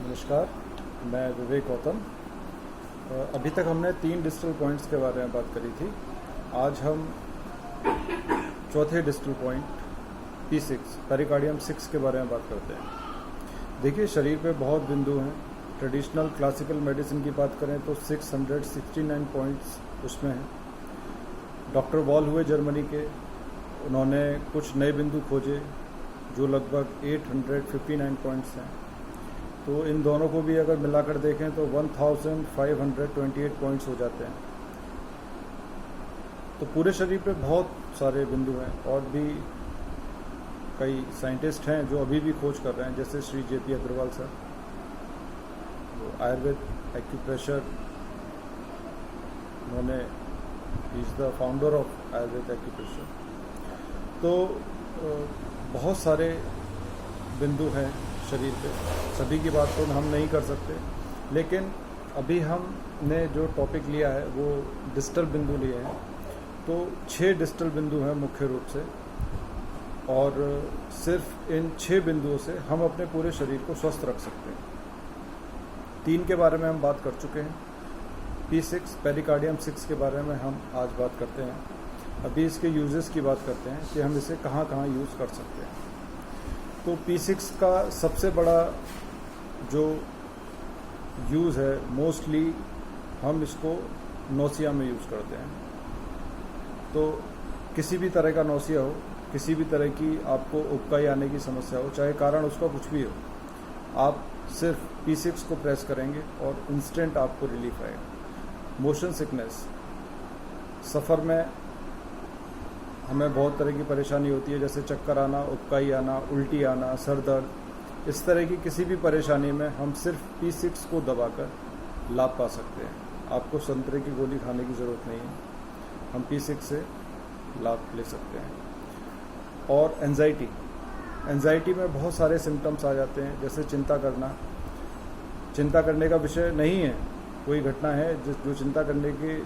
नमस्कार, मैं विवेक गौतम। अभी तक हमने 3 डिजिटल पॉइंट्स के बारे में बात करी थी। आज हम चौथे डिजिटल पॉइंट P6 पेरिकार्डियम 6 के बारे में बात करते हैं। देखिए, शरीर पे बहुत बिंदु हैं। ट्रेडिशनल क्लासिकल मेडिसिन की बात करें तो 669 पॉइंट्स उसमें हैं। डॉक्टर वॉल हुए जर्मनी के, उन्होंने कुछ नए बिंदु खोजे जो लगभग 859 पॉइंट्स हैं। तो इन दोनों को भी अगर मिलाकर देखें तो 1528 पॉइंट्स हो जाते हैं। तो पूरे शरीर पे बहुत सारे बिंदु हैं और भी कई साइंटिस्ट हैं जो अभी भी खोज कर रहे हैं, जैसे Shri JP Agarwal sir, Ayurveda acupressure, उन्होंने is the founder of Ayurveda acupressure. तो बहुत सारे बिंदु हैं शरीर पे, सभी की बात तो हम नहीं कर सकते, लेकिन अभी हमने जो टॉपिक लिया है वो डिजिटल बिंदु लिए हैं। तो 6 डिजिटल बिंदु हैं मुख्य रूप से, और सिर्फ इन 6 बिंदुओं से हम अपने पूरे शरीर को स्वस्थ रख सकते हैं। 3 के बारे में हम बात कर चुके हैं। P6 पेरिकार्डियम 6 के बारे में हम आज बात करते हैं। अभी इसके यूजेस की बात करते हैं कि हम इसे कहाँ कहाँ यूज़ कर सकते हैं। तो P6 का सबसे बड़ा जो यूज़ है, मोस्टली हम इसको नौसिया में यूज़ करते हैं। तो किसी भी तरह का नौसिया हो, किसी भी तरह की आपको उबकाई आने की समस्या हो, चाहे कारण उसका कुछ भी हो, आप सिर्फ P6 को प्रेस करेंगे और इंस्टेंट आपको रिलीफ आएगा। मोशन सिकनेस, सफ़र में हमें बहुत तरह की परेशानी होती है, जैसे चक्कर आना, उबकाई आना, उल्टी आना, सर दर्द, इस तरह की किसी भी परेशानी में हम सिर्फ P6 को दबाकर लाभ पा सकते हैं। आपको संतरे की गोली खाने की ज़रूरत नहीं है, हम P6 से लाभ ले सकते हैं। और एंजाइटी में बहुत सारे सिम्टम्स आ जाते हैं, जैसे चिंता करना। चिंता करने का विषय नहीं है, कोई घटना है जो चिंता करने की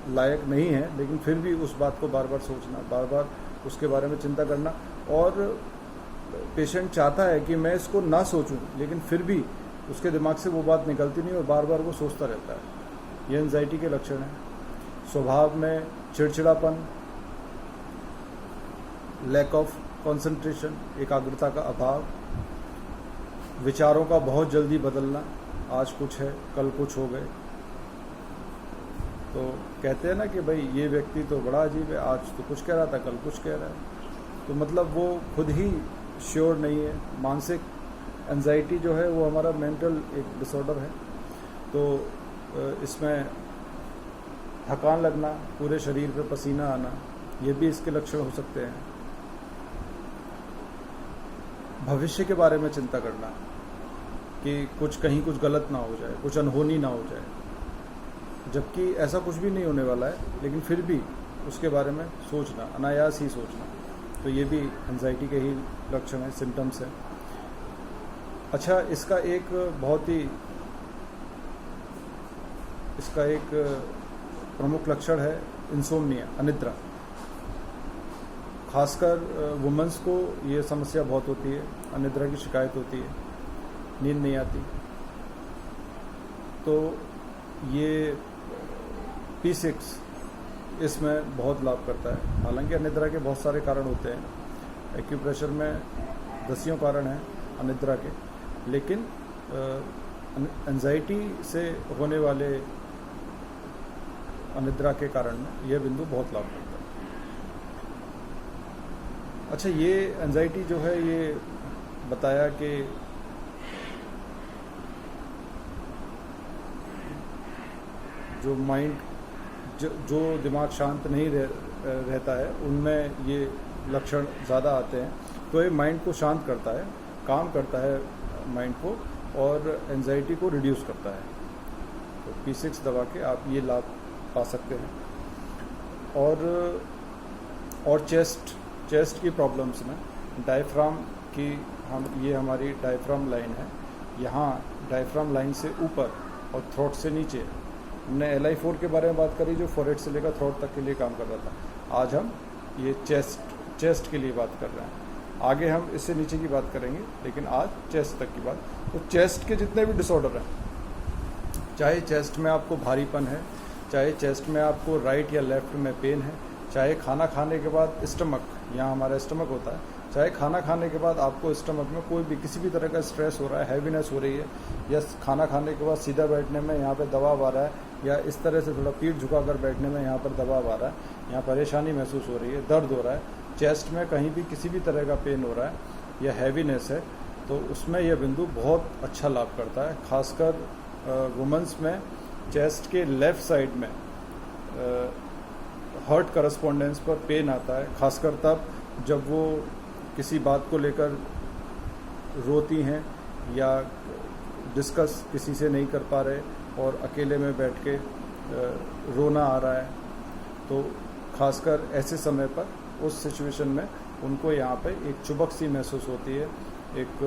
लायक नहीं है, लेकिन फिर भी उस बात को बार बार सोचना, बार बार उसके बारे में चिंता करना, और पेशेंट चाहता है कि मैं इसको ना सोचूं, लेकिन फिर भी उसके दिमाग से वो बात निकलती नहीं और बार बार वो सोचता रहता है। ये एंजाइटी के लक्षण हैं। स्वभाव में चिड़चिड़ापन, लैक ऑफ कंसंट्रेशन, एकाग्रता का अभाव, विचारों का बहुत जल्दी बदलना, आज कुछ है कल कुछ हो गए। तो कहते हैं ना कि भाई ये व्यक्ति तो बड़ा अजीब है, आज तो कुछ कह रहा था कल कुछ कह रहा है। तो मतलब वो खुद ही श्योर नहीं है। मानसिक एंजाइटी जो है वो हमारा मेंटल एक डिसऑर्डर है। तो इसमें थकान लगना, पूरे शरीर पे पसीना आना, ये भी इसके लक्षण हो सकते हैं। भविष्य के बारे में चिंता करना कि कहीं कुछ गलत ना हो जाए, कुछ अनहोनी ना हो जाए, जबकि ऐसा कुछ भी नहीं होने वाला है, लेकिन फिर भी उसके बारे में सोचना, अनायास ही सोचना। तो ये भी एंजाइटी के ही लक्षण हैं, सिम्टम्स हैं। अच्छा, इसका एक प्रमुख लक्षण है इंसोम्निया, अनिद्रा। खासकर वुमेंस को ये समस्या बहुत होती है, अनिद्रा की शिकायत होती है, नींद नहीं आती। तो ये P6 इसमें बहुत लाभ करता है। हालांकि अनिद्रा के बहुत सारे कारण होते हैं, एक्यूप्रेशर में दसियों कारण हैं अनिद्रा के, लेकिन एंजाइटी से होने वाले अनिद्रा के कारण में यह बिंदु बहुत लाभ करता है। अच्छा, ये एंजाइटी जो है, ये बताया कि जो माइंड जो दिमाग शांत नहीं रहता है, उनमें ये लक्षण ज़्यादा आते हैं। तो ये माइंड को शांत करता है, काम करता है माइंड को, और एंजाइटी को रिड्यूस करता है। तो P6 दबा के आप ये लाभ पा सकते हैं। और चेस्ट की प्रॉब्लम्स में डायफ्राम की, ये हमारी डायफ्राम लाइन है, यहाँ डायफ्राम लाइन से ऊपर और थ्रोट से नीचे हमने LI4 के बारे में बात करी, जो फोरहेड से लेकर थ्रोट तक के लिए काम कर रहा था। आज हम ये चेस्ट के लिए बात कर रहे हैं। आगे हम इससे नीचे की बात करेंगे, लेकिन आज चेस्ट तक की बात। तो चेस्ट के जितने भी डिसऑर्डर हैं, चाहे चेस्ट में आपको भारीपन है, चाहे चेस्ट में आपको राइट या लेफ्ट में पेन है, चाहे खाना खाने के बाद स्टमक, यहाँ हमारा स्टमक होता है, चाहे खाना खाने के बाद आपको स्टमक में कोई भी किसी भी तरह का स्ट्रेस हो रहा है, हैवीनेस हो रही है, या खाना खाने के बाद सीधा बैठने में यहाँ पे दबाव आ रहा है, या इस तरह से थोड़ा पीठ झुकाकर बैठने में यहाँ पर दबाव आ रहा है, यहाँ परेशानी महसूस हो रही है, दर्द हो रहा है, चेस्ट में कहीं भी किसी भी तरह का पेन हो रहा है या हैवीनेस है, तो उसमें यह बिंदु बहुत अच्छा लाभ करता है। खासकर वुमेंस में चेस्ट के लेफ़्ट साइड में हार्ट करस्पॉन्डेंस पर पेन आता है, खासकर तब जब वो किसी बात को लेकर रोती हैं या डिस्कस किसी से नहीं कर पा रहे और अकेले में बैठ के रोना आ रहा है, तो खासकर ऐसे समय पर उस सिचुएशन में उनको यहाँ पे एक चुभक सी महसूस होती है, एक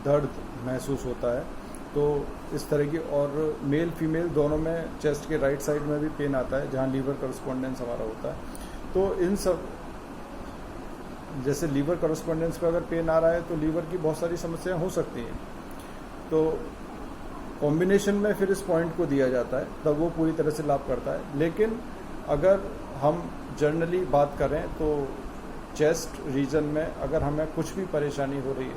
दर्द महसूस होता है। तो इस तरह की, और मेल फीमेल दोनों में चेस्ट के राइट साइड में भी पेन आता है जहाँ लीवर करस्पॉन्डेंस हमारा होता है। तो इन सब, जैसे लीवर करस्पॉन्डेंस पे अगर पेन आ रहा है तो लीवर की बहुत सारी समस्याएं हो सकती हैं, तो कॉम्बिनेशन में फिर इस पॉइंट को दिया जाता है, तब वो पूरी तरह से लाभ करता है। लेकिन अगर हम जनरली बात करें तो चेस्ट रीजन में अगर हमें कुछ भी परेशानी हो रही है,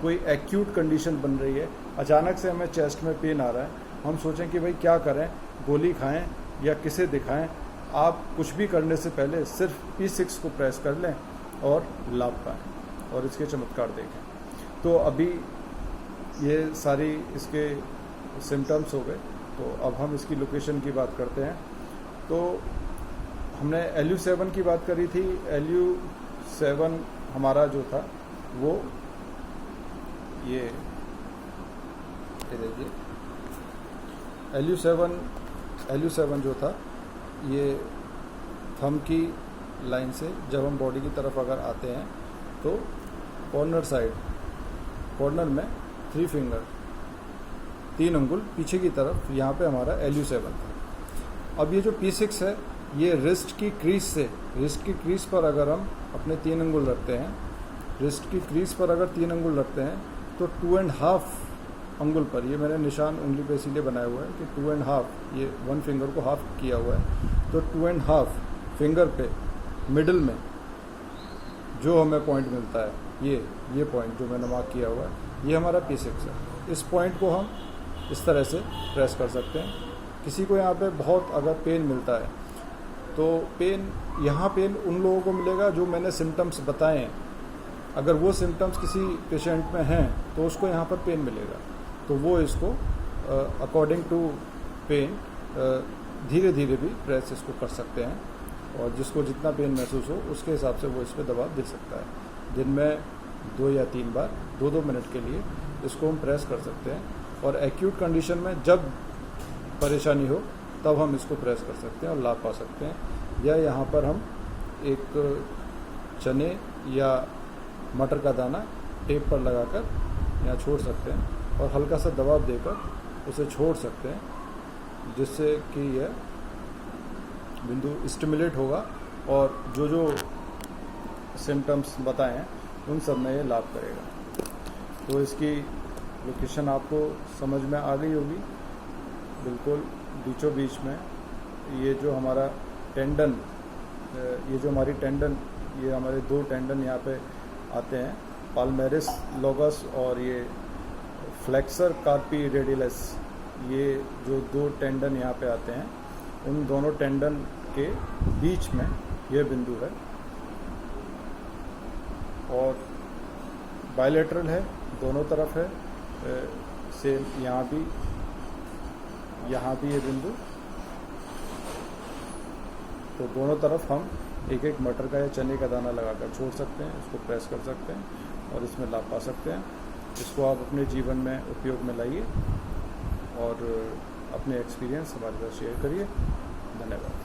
कोई एक्यूट कंडीशन बन रही है, अचानक से हमें चेस्ट में पेन आ रहा है, हम सोचें कि भाई क्या करें, गोली खाएं या किसे दिखाएं, आप कुछ भी करने से पहले सिर्फ P6 को प्रेस कर लें और लाभ पाएं और इसके चमत्कार देखें। तो अभी ये सारी इसके सिम्टम्स हो गए, तो अब हम इसकी लोकेशन की बात करते हैं। तो हमने LU7 की बात करी थी। LU7 हमारा जो था वो ये देखिए, LU7 जो था ये थंब की लाइन से जब हम बॉडी की तरफ अगर आते हैं तो कॉर्नर में 3 फिंगर, 3 अंगुल पीछे की तरफ, यहाँ पे हमारा LU7 था। अब ये जो P6 है, ये रिस्ट की क्रीज पर अगर हम अपने 3 अंगुल रखते हैं, रिस्ट की क्रीज पर अगर 3 अंगुल रखते हैं तो 2.5 अंगुल पर, ये मैंने निशान उंगली पे इसीलिए बनाया हुआ है कि 2.5, ये 1 फिंगर को हाफ किया हुआ है, तो 2.5 फिंगर पे मिडिल में जो हमें पॉइंट मिलता है, ये पॉइंट जो मैंने मार्क किया हुआ है, ये हमारा P6 है। इस पॉइंट को हम इस तरह से प्रेस कर सकते हैं। किसी को यहाँ पे बहुत अगर पेन मिलता है तो यहाँ पेन उन लोगों को मिलेगा जो मैंने सिम्टम्स बताए हैं। अगर वो सिम्टम्स किसी पेशेंट में हैं तो उसको यहाँ पर पेन मिलेगा, तो वो इसको अकॉर्डिंग टू पेन धीरे धीरे भी प्रेस इसको कर सकते हैं, और जिसको जितना पेन महसूस हो उसके हिसाब से वो इस पर दबाव दे सकता है। दिन में 2 या 3 बार 2-2 मिनट के लिए इसको हम प्रेस कर सकते हैं, और एक्यूट कंडीशन में जब परेशानी हो तब हम इसको प्रेस कर सकते हैं और लाभ पा सकते हैं। या यहाँ पर हम एक चने या मटर का दाना टेप पर लगाकर यहाँ छोड़ सकते हैं और हल्का सा दबाव देकर उसे छोड़ सकते हैं, जिससे कि यह बिंदु स्टिमुलेट होगा और जो सिम्टम्स बताए हैं उन सब में ये लाभ करेगा। तो इसकी लोकेशन आपको समझ में आ गई होगी, बिल्कुल बीचों बीच में ये जो हमारा टेंडन, ये जो हमारी टेंडन, ये हमारे 2 टेंडन यहाँ पे आते हैं, पाल्मेरिस लोगस और ये फ्लेक्सर कार्पी रेडियलिस, ये जो 2 टेंडन यहाँ पे आते हैं, उन दोनों टेंडन के बीच में यह बिंदु है और बायलैटरल है, दोनों तरफ है। सेम यहाँ भी ये बिंदु, तो दोनों तरफ हम एक मटर का या चने का दाना लगाकर छोड़ सकते हैं, इसको प्रेस कर सकते हैं और इसमें लाभ पा सकते हैं। इसको आप अपने जीवन में उपयोग में लाइए और अपने एक्सपीरियंस हमारे साथ शेयर करिए। धन्यवाद।